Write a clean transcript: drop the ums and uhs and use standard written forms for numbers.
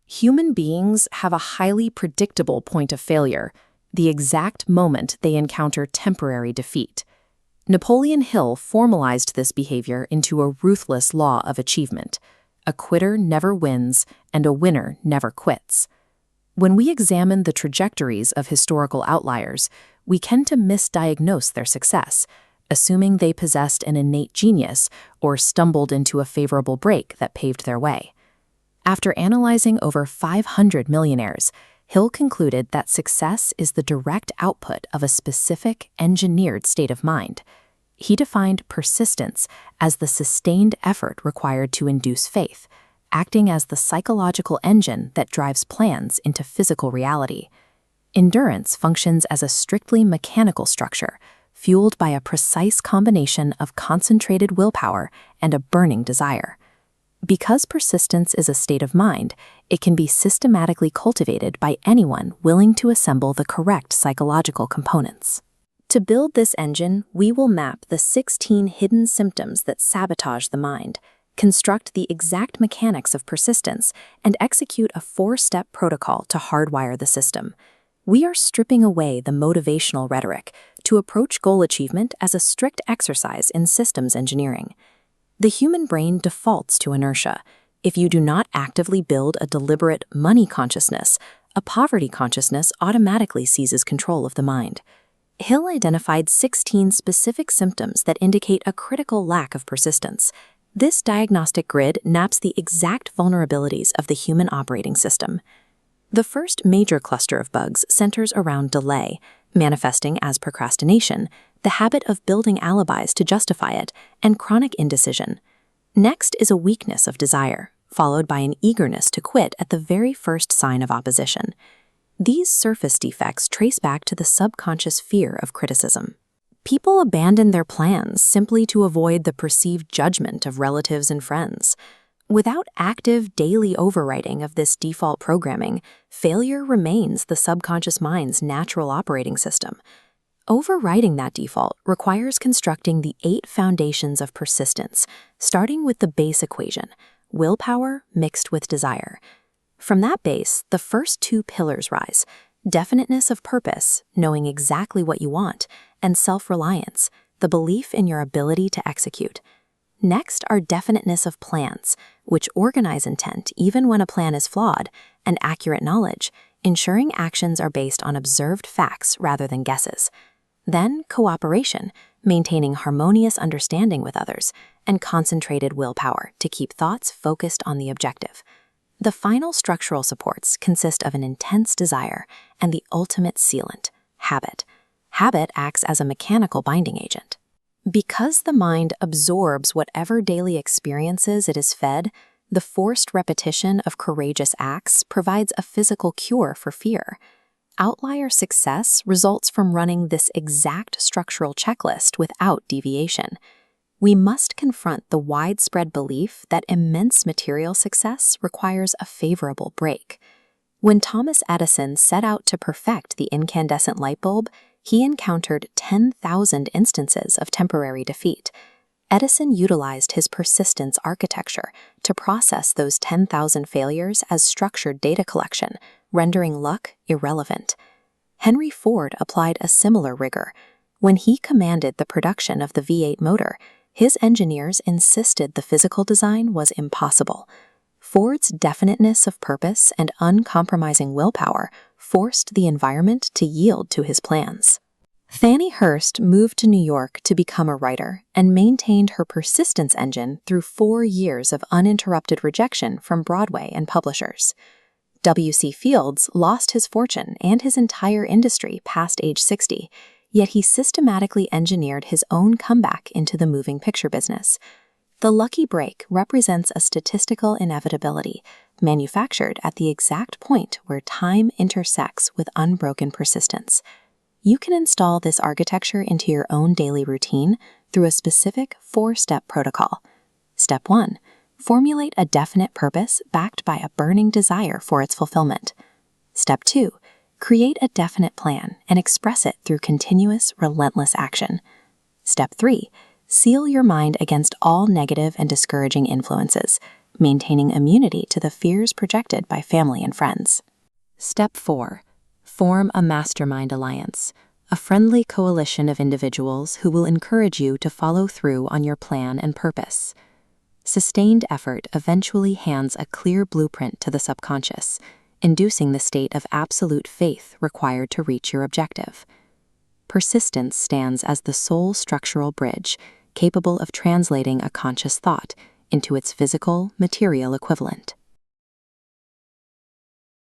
Human beings have a highly predictable point of failure, the exact moment they encounter temporary defeat. Napoleon Hill formalized this behavior into a ruthless law of achievement. A quitter never wins, and a winner never quits. When we examine the trajectories of historical outliers, we tend to misdiagnose their success, assuming they possessed an innate genius or stumbled into a favorable break that paved their way. After analyzing over 500 millionaires, Hill concluded that success is the direct output of a specific, engineered state of mind. He defined persistence as the sustained effort required to induce faith, acting as the psychological engine that drives plans into physical reality. Endurance functions as a strictly mechanical structure, fueled by a precise combination of concentrated willpower and a burning desire. Because persistence is a state of mind, it can be systematically cultivated by anyone willing to assemble the correct psychological components. To build this engine, we will map the 16 hidden symptoms that sabotage the mind, construct the exact mechanics of persistence, and execute a 4-step protocol to hardwire the system. We are stripping away the motivational rhetoric to approach goal achievement as a strict exercise in systems engineering. The human brain defaults to inertia. If you do not actively build a deliberate money consciousness, a poverty consciousness automatically seizes control of the mind. Hill identified 16 specific symptoms that indicate a critical lack of persistence. This diagnostic grid maps the exact vulnerabilities of the human operating system. The first major cluster of bugs centers around delay, manifesting as procrastination, the habit of building alibis to justify it, and chronic indecision. Next is a weakness of desire, followed by an eagerness to quit at the very first sign of opposition. These surface defects trace back to the subconscious fear of criticism. People abandon their plans simply to avoid the perceived judgment of relatives and friends. Without active daily overriding of this default programming, failure remains the subconscious mind's natural operating system. Overriding that default requires constructing the 8 foundations of persistence, starting with the base equation, willpower mixed with desire. From that base, the first 2 pillars rise: definiteness of purpose, knowing exactly what you want, and self-reliance, the belief in your ability to execute. Next are definiteness of plans, which organize intent even when a plan is flawed, and accurate knowledge, ensuring actions are based on observed facts rather than guesses. Then cooperation, maintaining harmonious understanding with others, and concentrated willpower to keep thoughts focused on the objective. The final structural supports consist of an intense desire and the ultimate sealant, habit. Habit acts as a mechanical binding agent. Because the mind absorbs whatever daily experiences it is fed, the forced repetition of courageous acts provides a physical cure for fear. Outlier success results from running this exact structural checklist without deviation. We must confront the widespread belief that immense material success requires a favorable break. When Thomas Edison set out to perfect the incandescent light bulb, he encountered 10,000 instances of temporary defeat. Edison utilized his persistence architecture to process those 10,000 failures as structured data collection, rendering luck irrelevant. Henry Ford applied a similar rigor. When he commanded the production of the V8 motor, his engineers insisted the physical design was impossible. Ford's definiteness of purpose and uncompromising willpower forced the environment to yield to his plans. Fannie Hurst moved to New York to become a writer and maintained her persistence engine through 4 years of uninterrupted rejection from Broadway and publishers. W.C. Fields lost his fortune and his entire industry past age 60, yet he systematically engineered his own comeback into the moving picture business. The lucky break represents a statistical inevitability, manufactured at the exact point where time intersects with unbroken persistence. You can install this architecture into your own daily routine through a specific 4-step protocol. Step 1. Formulate a definite purpose backed by a burning desire for its fulfillment. Step 2. Create a definite plan and express it through continuous, relentless action. Step 3. Seal your mind against all negative and discouraging influences. maintaining immunity to the fears projected by family and friends. Step 4. Form a mastermind alliance, a friendly coalition of individuals who will encourage you to follow through on your plan and purpose. Sustained effort eventually hands a clear blueprint to the subconscious, inducing the state of absolute faith required to reach your objective. Persistence stands as the sole structural bridge capable of translating a conscious thought into its physical, material equivalent.